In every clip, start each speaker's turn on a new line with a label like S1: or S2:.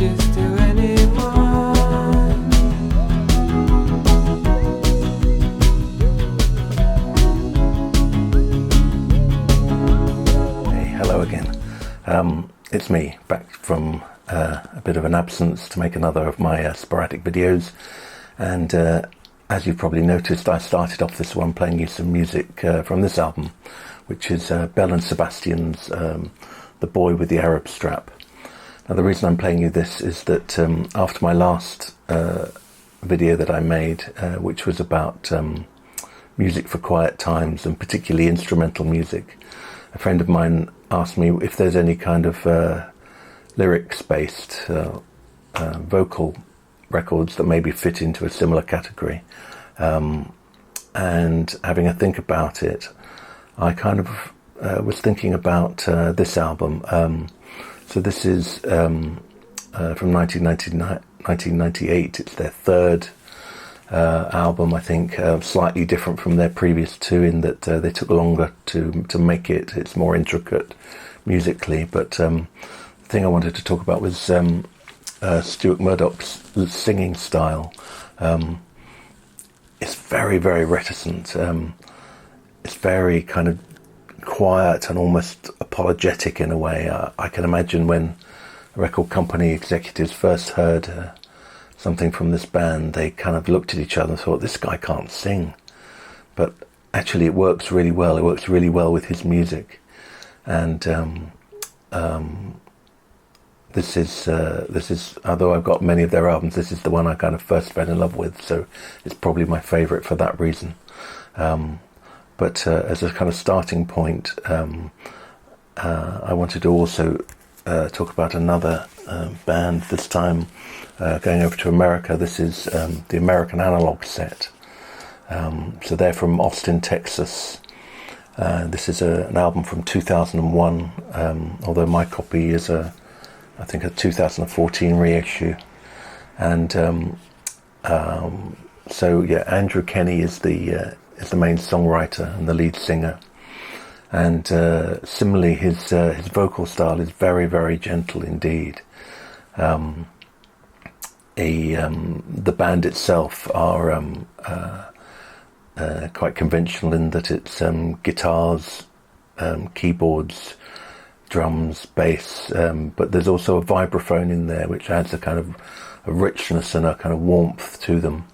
S1: messages to anyone.
S2: Hey, hello again. It's me, back from a bit of an absence to make another of my sporadic videos. And as you've probably noticed, I started off this one playing you some music from this album, which is Belle and Sebastian's The Boy with the Arab Strap. Now the reason I'm playing you this is that after my last video that I made, which was about music for quiet times and particularly instrumental music, a friend of mine asked me if there's any kind of lyrics-based vocal records that maybe fit into a similar category. And having a think about it, I kind of was thinking about this album. So this is from 1998. It's their third album, I think, slightly different from their previous two in that they took longer to make it. It's more intricate musically, but the thing I wanted to talk about was Stuart Murdoch's singing style. It's very, very reticent. It's very kind of quiet and almost apologetic in a way. I can imagine when record company executives first heard something from this band, they kind of looked at each other and thought, this guy can't sing. But actually it works really well. It works really well with his music. And this is, although I've got many of their albums, this is the one I kind of first fell in love with. So it's probably my favourite for that reason. But as a kind of starting point, I wanted to also talk about another band, this time going over to America. This is the American Analog Set. So they're from Austin, Texas. This is an album from 2001, although my copy is I think a 2014 reissue. And so yeah, Andrew Kenny is the main songwriter and the lead singer. And similarly, his vocal style is very, very gentle indeed. The band itself are quite conventional in that it's guitars, keyboards, drums, bass, but there's also a vibraphone in there which adds a kind of a richness and a kind of warmth to them.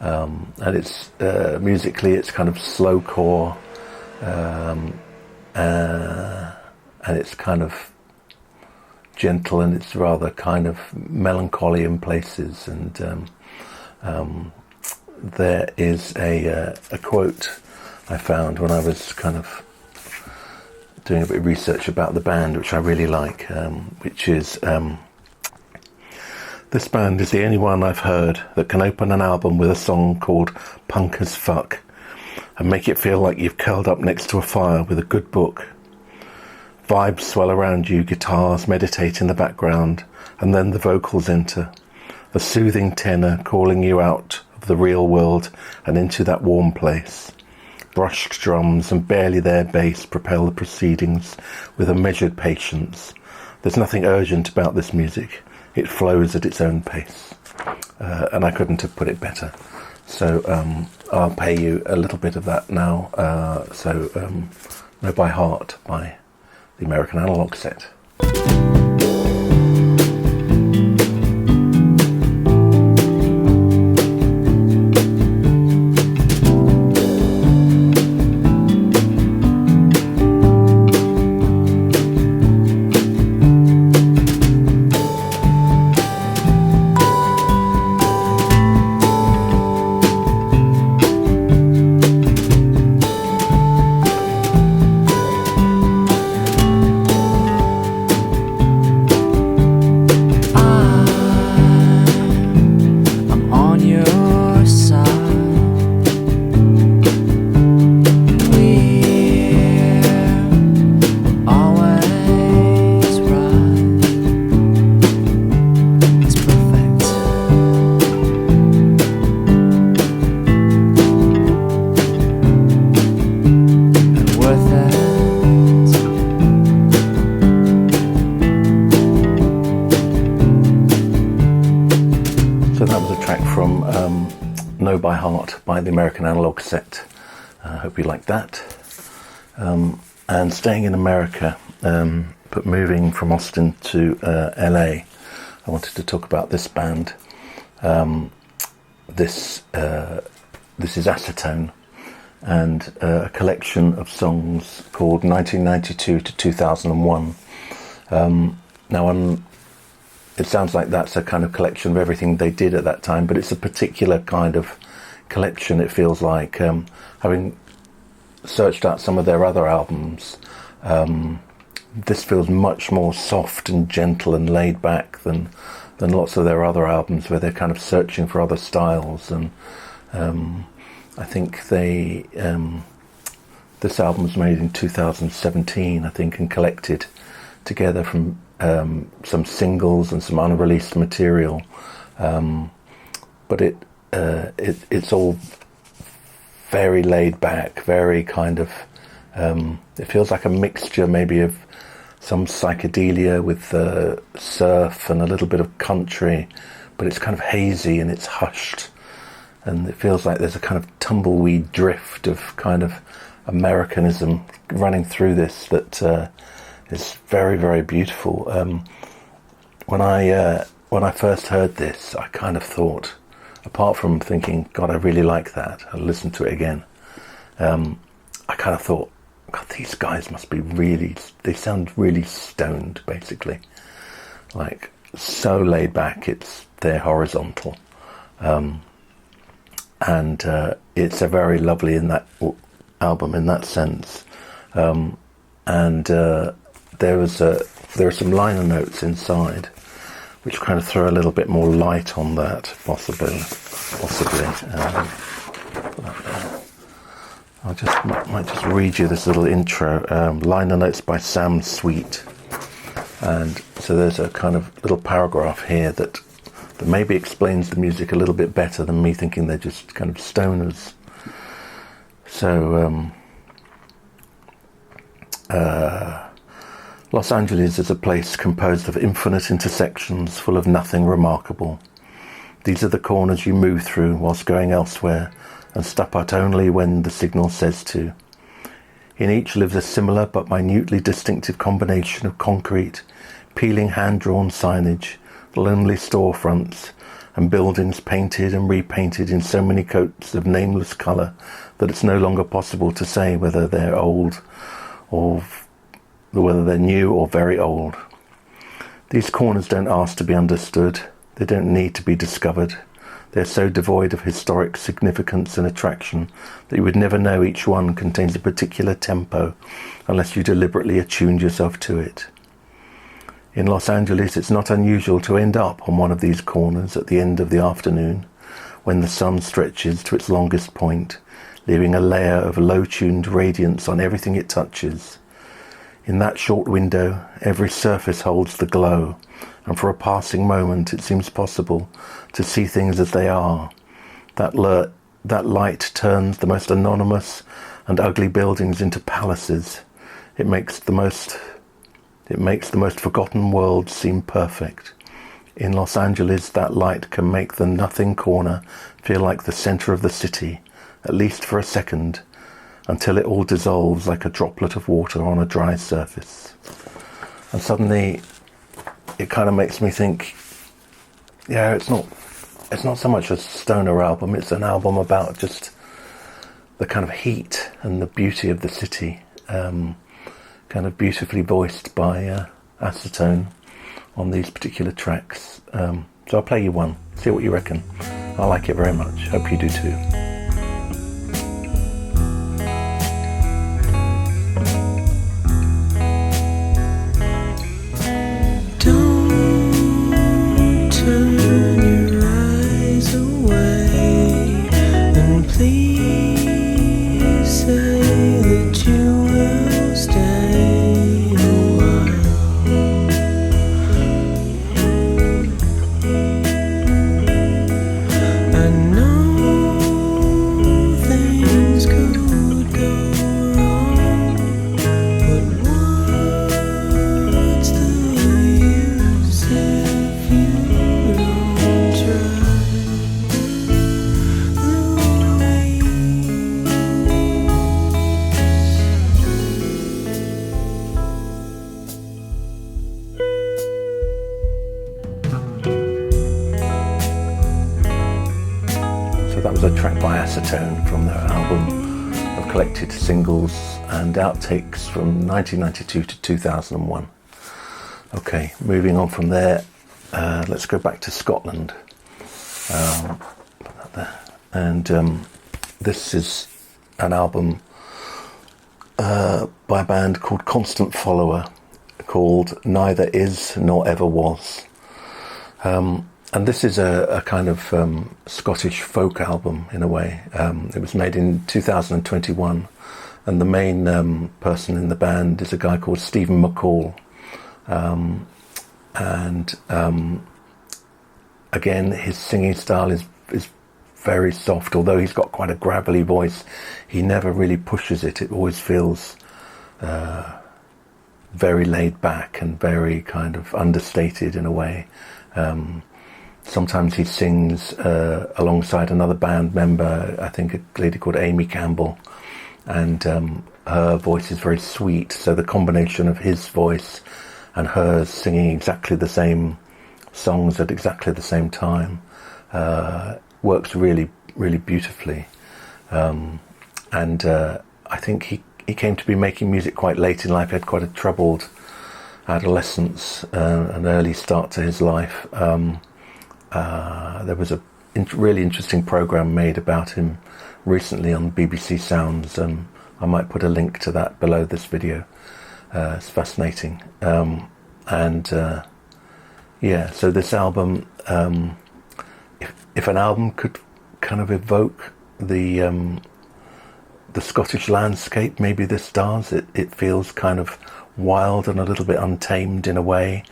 S2: And it's musically it's kind of slowcore, and it's kind of gentle, and it's rather kind of melancholy in places. And there is a quote I found when I was kind of doing a bit of research about the band, which I really like, which is, this band is the only one I've heard that can open an album with a song called Punk as Fuck and make it feel like you've curled up next to a fire with a good book. Vibes swell around you, guitars meditate in the background, and then the vocals enter, a soothing tenor calling you out of the real world and into that warm place. Brushed drums and barely there bass propel the proceedings with a measured patience. There's nothing urgent about this music. It flows at its own pace. And I couldn't have put it better. So I'll pay you a little bit of that now. Know by Heart by the American Analog Set. Know by Heart by the American Analog Set. I hope you like that. And staying in America, but moving from Austin to LA, I wanted to talk about this band. This is Acetone, and a collection of songs called 1992 to 2001. It sounds like that's a kind of collection of everything they did at that time, but it's a particular kind of collection. It feels like, having searched out some of their other albums, this feels much more soft and gentle and laid back than lots of their other albums, where they're kind of searching for other styles. And I think this album was made in 2017, I think, and collected together from some singles and some unreleased material. But it's all very laid back, very kind of, it feels like a mixture maybe of some psychedelia with surf and a little bit of country, but it's kind of hazy and it's hushed, and it feels like there's a kind of tumbleweed drift of kind of Americanism running through this that is very, very beautiful. When I first heard this, I kind of thought, apart from thinking, God, I really like that, I listened to it again, I kind of thought, God, these guys must be they sound really stoned, basically. Like, so laid back, they're horizontal. And it's a very lovely album in that sense. And there are some liner notes inside, which kind of throw a little bit more light on that, possibly. Might just read you this little intro. Liner notes by Sam Sweet, and so there's a kind of little paragraph here that maybe explains the music a little bit better than me thinking they're just kind of stoners. So Los Angeles is a place composed of infinite intersections full of nothing remarkable. These are the corners you move through whilst going elsewhere, and stop out only when the signal says to. In each lives a similar but minutely distinctive combination of concrete, peeling hand-drawn signage, lonely storefronts, and buildings painted and repainted in so many coats of nameless colour that it's no longer possible to say whether they're old or whether they're new or very old. These corners don't ask to be understood. They don't need to be discovered. They're so devoid of historic significance and attraction that you would never know each one contains a particular tempo unless you deliberately attuned yourself to it. In Los Angeles, it's not unusual to end up on one of these corners at the end of the afternoon, when the sun stretches to its longest point, leaving a layer of low-tuned radiance on everything it touches. In that short window, every surface holds the glow, and for a passing moment it seems possible to see things as they are. That light turns the most anonymous and ugly buildings into palaces. It makes the most forgotten world seem perfect. In Los Angeles, that light can make the nothing corner feel like the center of the city, at least for a second, until it all dissolves like a droplet of water on a dry surface. And suddenly it kind of makes me think, yeah, it's not so much a stoner album, it's an album about just the kind of heat and the beauty of the city, kind of beautifully voiced by Acetone on these particular tracks. So I'll play you one, see what you reckon. I like it very much, hope you do too.
S1: I know
S2: track by Acetone from their album of collected singles and outtakes from 1992 to 2001. Okay, moving on from there, let's go back to Scotland. Put that there. And this is an album by a band called Constant Follower, called Neither Is Nor Ever Was. And this is a kind of Scottish folk album in a way. It was made in 2021, and the main person in the band is a guy called Stephen McAll. Again, his singing style is very soft. Although he's got quite a gravelly voice, he never really pushes it. It always feels very laid back and very kind of understated in a way. Sometimes he sings alongside another band member, I think a lady called Amy Campbell, and her voice is very sweet, so the combination of his voice and hers singing exactly the same songs at exactly the same time works really, really beautifully. I think he came to be making music quite late in life. He had quite a troubled adolescence, an early start to his life. There was a really interesting programme made about him recently on BBC Sounds. I might put a link to that below this video. It's fascinating. Yeah, so this album, if an album could kind of evoke the Scottish landscape, maybe this does. It feels kind of wild and a little bit untamed in a way,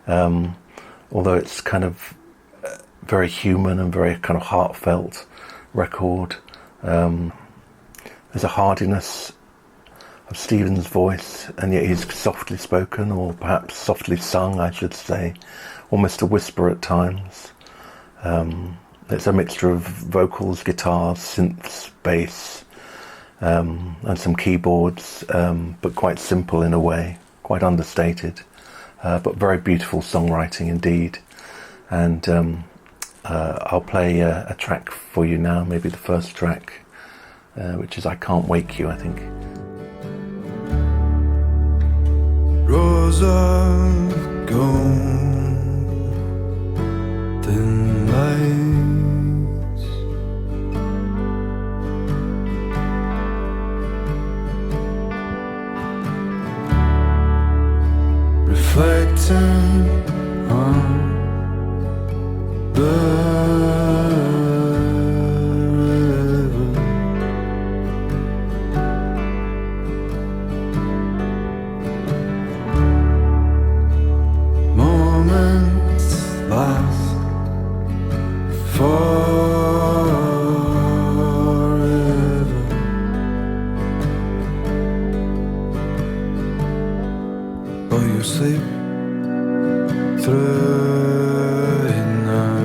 S2: although it's kind of very human and very kind of heartfelt record. There's a hardiness of Stephen's voice, and yet he's softly spoken, or perhaps softly sung, I should say, almost a whisper at times. It's a mixture of vocals, guitars, synths, bass, and some keyboards, but quite simple in a way, quite understated, but very beautiful songwriting indeed. And I'll play a track for you now, maybe the first track, which is I Can't Wake You, I think.
S1: Rosa golden lights, reflecting on the river. Moments last forever. Oh, you sleep through it now.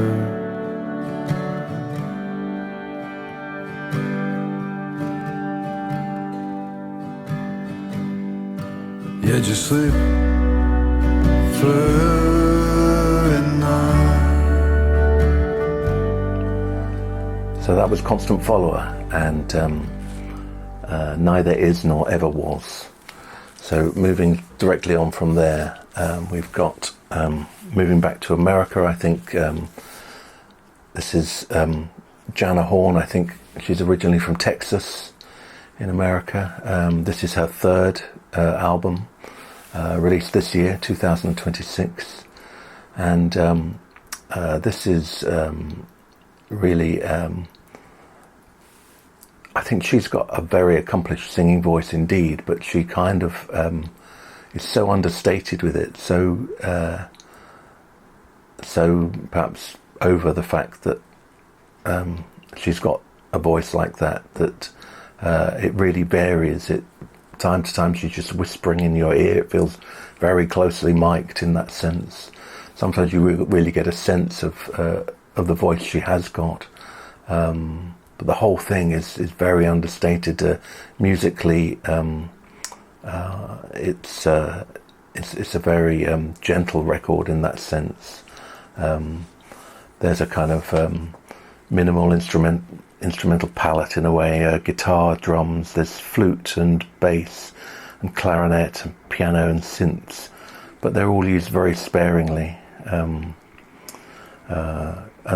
S1: Yeah, just sleep through it now.
S2: So that was Constant Follower, and Neither Is Nor Ever Was. So moving directly on from there, we've got moving back to America. I think this is Jana Horn. I think she's originally from Texas in America. This is her third album, released this year, 2026, and this is really, I think she's got a very accomplished singing voice indeed, but she kind of is so understated with it, so perhaps over the fact that she's got a voice like that, that it really varies. It time to time she's just whispering in your ear. It feels very closely mic'd in that sense. Sometimes you really get a sense of the voice she has got, but the whole thing is very understated musically. It's a very gentle record in that sense. There's a kind of minimal instrumental palette in a way. Guitar, drums, there's flute and bass and clarinet and piano and synths, but they're all used very sparingly. And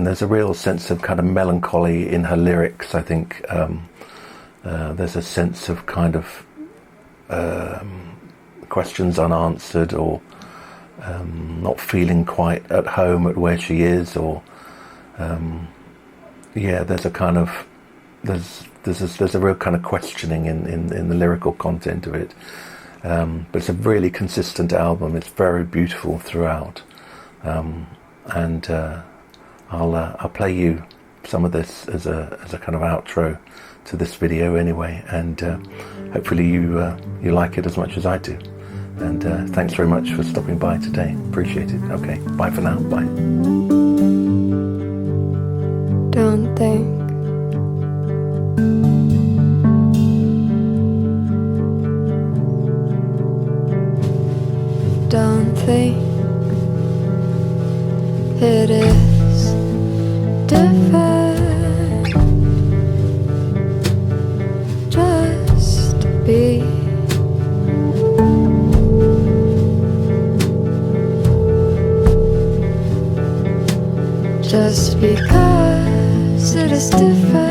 S2: there's a real sense of kind of melancholy in her lyrics, I think. There's a sense of kind of questions unanswered, or not feeling quite at home at where she is, or there's a kind of there's a real kind of questioning in the lyrical content of it. But it's a really consistent album. It's very beautiful throughout, and I'll play you some of this as a kind of outro to this video anyway, and hopefully you like it as much as I do. And thanks very much for stopping by today. Appreciate it. Okay, bye for now. Bye.
S3: Don't think it is different. Just be. Just because it is different.